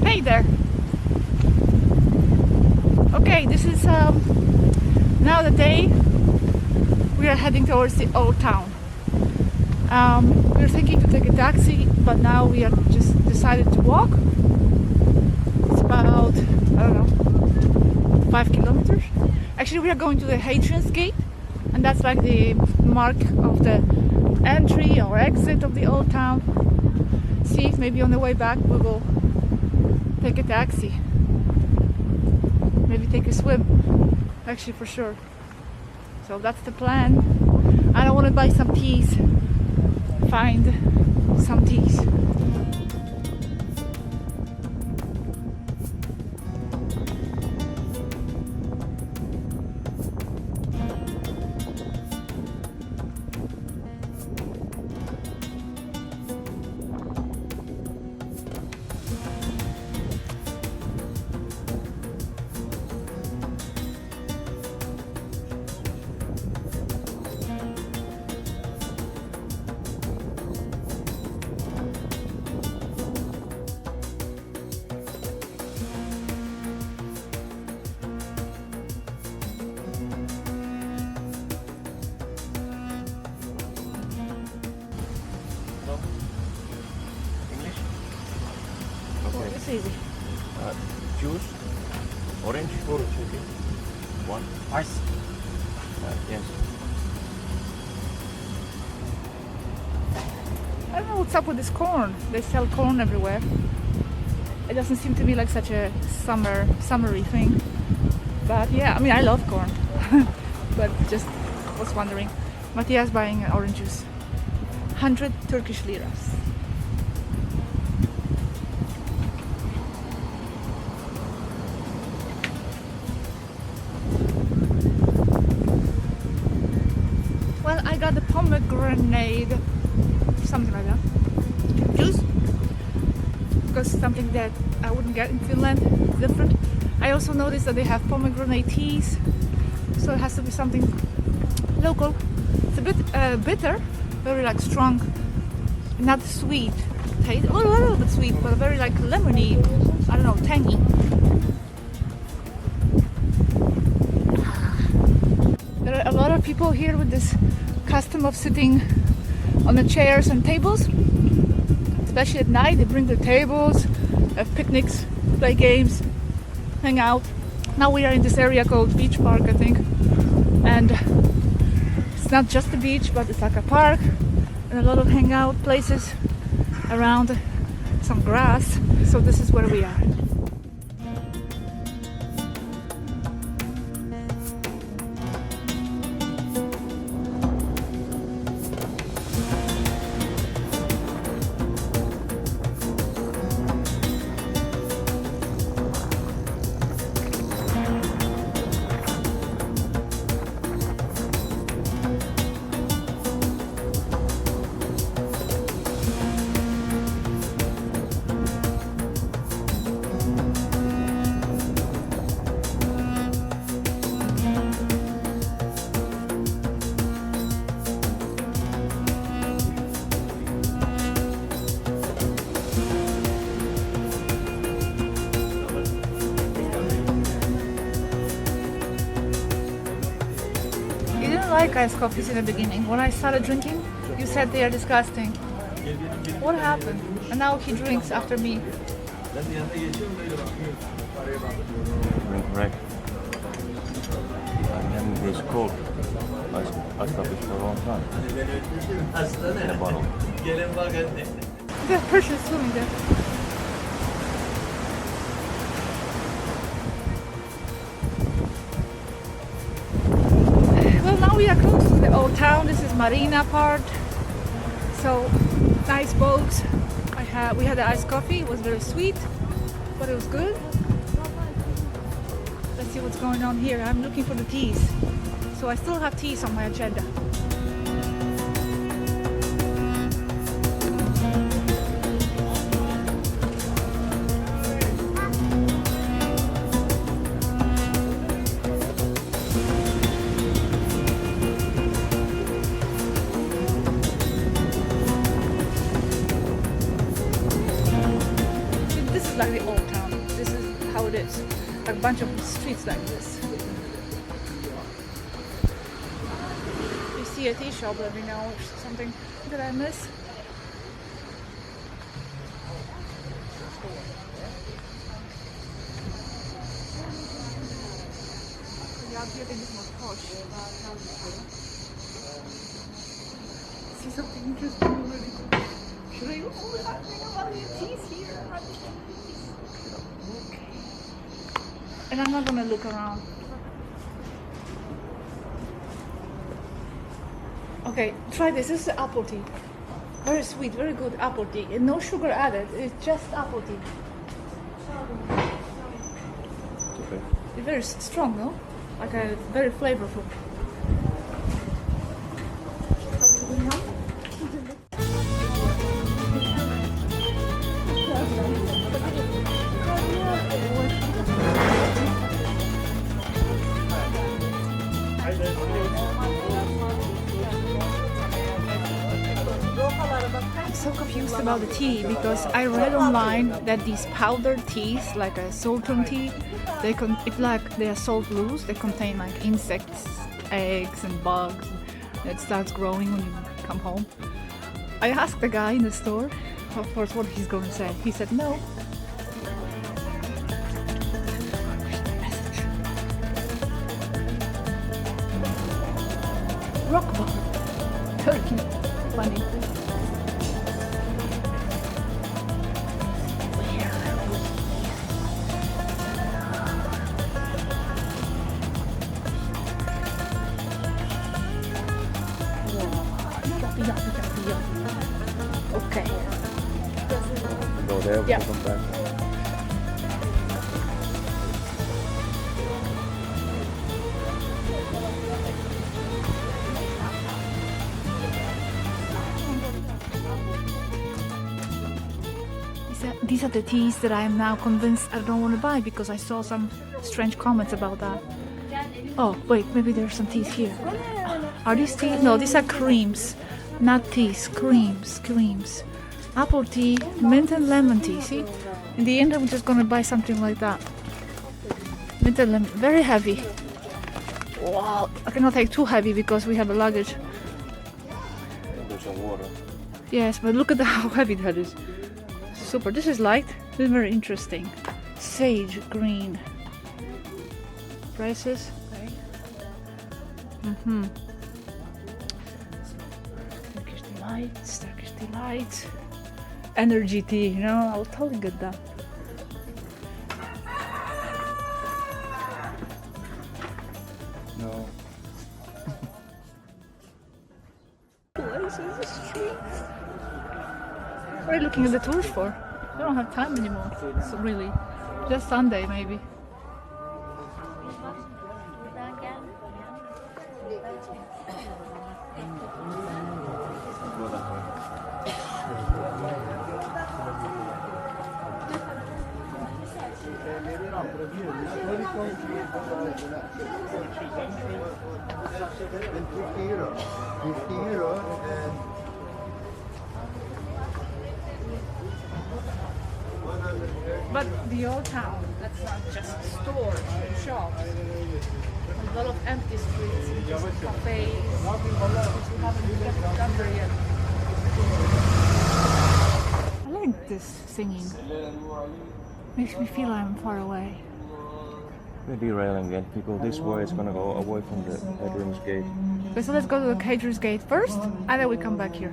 Hey there. Okay, this is now the day we are heading towards the Old Town. We were thinking to take a taxi, but now we are just decided to walk. It's about, I don't know, 5 kilometers. Actually, we are going to the Hadrian's Gate, and that's like the mark of the entry or exit of the Old Town. See if maybe on the way back we will take a taxi. Maybe take a swim. Actually, for sure. So that's the plan. I don't want to buy some teas. Find some teas. It's easy. Juice, orange, okay. One ice. Yes. I don't know what's up with this corn. They sell corn everywhere. It doesn't seem to be like such a summery thing. But yeah, I mean I love corn. But just was wondering. Matthias buying orange juice. 100 Turkish liras. Well, I got the pomegranate, something like that, juice, because something that I wouldn't get in Finland, different. I also noticed that they have pomegranate teas, so it has to be something local. It's a bit bitter, very like strong, not sweet taste, a little bit sweet, but very like lemony, I don't know, tangy. There are a lot of people here with this custom of sitting on the chairs and tables, especially at night. They bring their tables, have picnics, play games, hang out. Now we are in this area called Beach Park, I think, and it's not just a beach, but it's like a park and a lot of hangout places around, some grass. So this is where we are. Like iced coffees in the beginning. When I started drinking, you said they are disgusting. What happened? And now he drinks after me. Right. I'm having this cold iced coffee for a long time. In a bottle. There's a person swimming there. We are close to the Old Town. This is Marina part. So nice boats. We had the iced coffee. It was very sweet, but it was good. Let's see what's going on here. I'm looking for the teas. So I still have teas on my agenda. like the Old Town. how it is. Like a bunch of streets like this. If you see a tea shop, let me know if something that I miss. Yeah, I think it's more posh. See something interesting already. Should I think about the teas here? Okay. And I'm not gonna look around. Okay, try this. This is apple tea. Very sweet, very good apple tea. And no sugar added. It's just apple tea. Okay. It's very strong, no? Like a very flavorful. I'm so confused about the tea because I read online that these powdered teas, like a sultan tea, it's like they are salt loose. They contain like insects, eggs, and bugs. And it starts growing when you come home. I asked the guy in the store, of course, what he's going to say. He said no. Rock bar, Turkey, funny. Okay. Go there, Yeah. we'll come back. These are the teas that I am now convinced I don't want to buy because I saw some strange comments about that. Oh, wait, maybe there's some teas here. Are these teas? No, these are creams. Not teas, creams. Apple tea, mint and lemon tea. See? In the end, I'm just gonna buy something like that. Mint and lemon, very heavy. Wow, I cannot take too heavy because we have a luggage. There's some water. Yes, but look at how heavy that is. Super. This is light. This is very interesting. Sage green. Prices. Okay. Turkish delight. Energy tea. You know, I'll totally get that. No. Places, streets. What are you looking at the tours for? I don't have time anymore. So really, just Sunday maybe. €50. €50 and But the old town, that's not just stores and shops. A lot of empty streets, and just cafes, which we haven't done there yet. I like this singing. Makes me feel I'm far away. We're derailing again. People, this way is gonna go away from the Hadrian's gate. Okay, so let's go to the Hadrian's gate first, and then we come back here.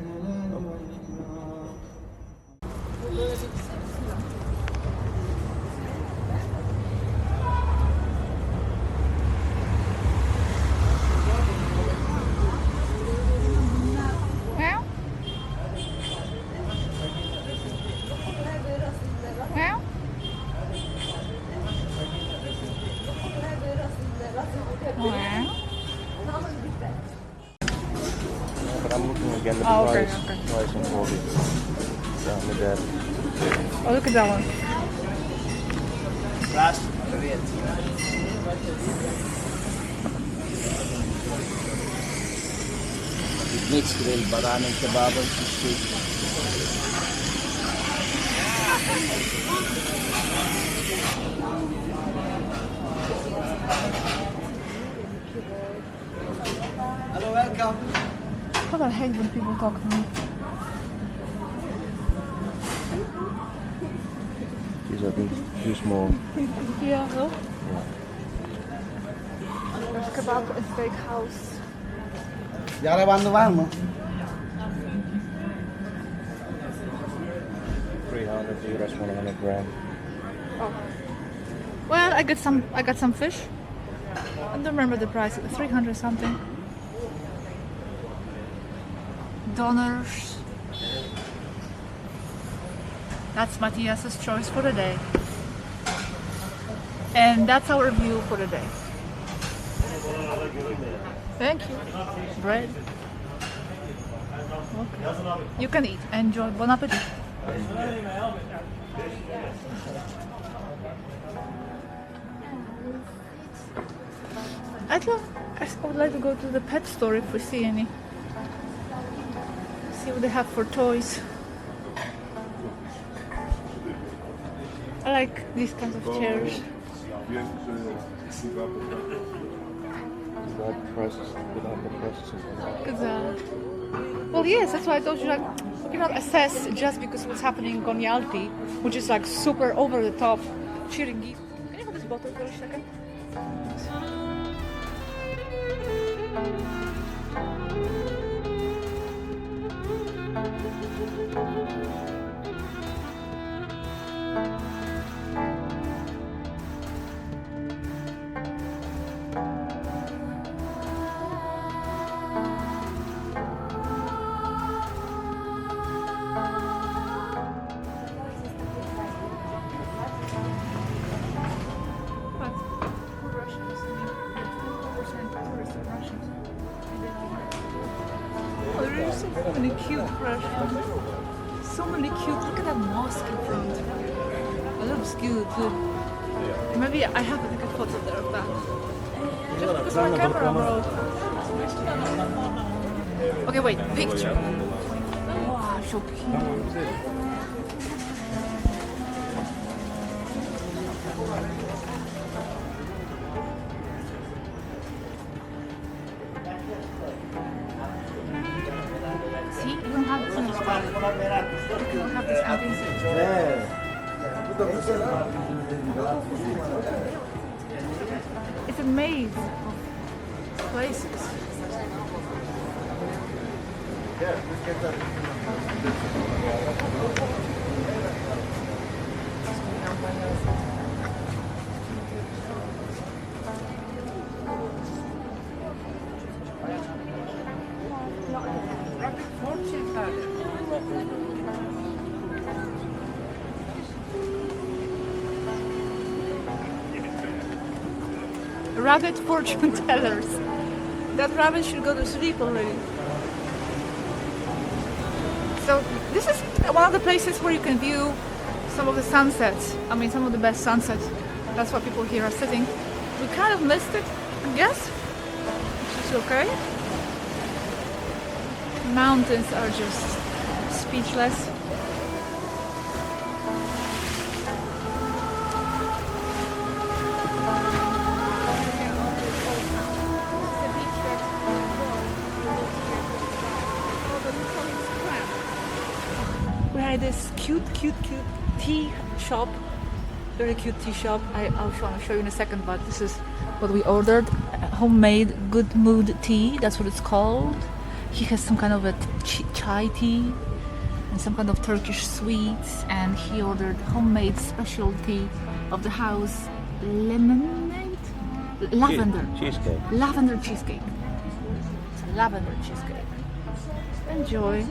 But I'm looking again at the Oh, okay, price, okay. pricing for the down with that. Oh, look at that one. Mixed grill, banana kebab and steak. hate when people talk to me. These are too small. Yeah. There's kebab and steakhouse. Yara bandı var mı? 300 euros, 100 gram. Oh. Well, I got some fish. I don't remember the price. 300 something. Donors. That's Matthias's choice for the day. And that's our view for the day. Thank you. Bread. Okay. You can eat. Enjoy. Bon appetit. I would like to go to the pet store if we see any. See what they have for toys. I like these kinds of chairs. Without the processes. Well, yes, that's why I told you, like, you cannot assess just because what's happening on Yalti, which is like super over the top, cheering. Can you hold this bottle for a second? So many cute restaurants. So many cute. Look at that mosque in front. It looks good too. Maybe I have to take a photo there of that. Just because my camera broke. Okay, wait. Picture. Wow, so cute. See, you don't have this in the spot. You don't have this ambience. It's a maze of places. Rabbit fortune tellers. That rabbit should go to sleep already. So this is one of the places where you can view some of the sunsets. I mean, some of the best sunsets. That's why people here are sitting. We kind of missed it, I guess. Which is okay. Mountains are just speechless. We had this cute tea shop. Very cute tea shop. I'll show you in a second, but this is what we ordered. Homemade good mood tea, that's what it's called. He has some kind of a chai tea and some kind of Turkish sweets, and he ordered homemade specialty of the house, lemonade? Lavender. Cheesecake. Lavender cheesecake. It's a lavender cheesecake. Enjoy.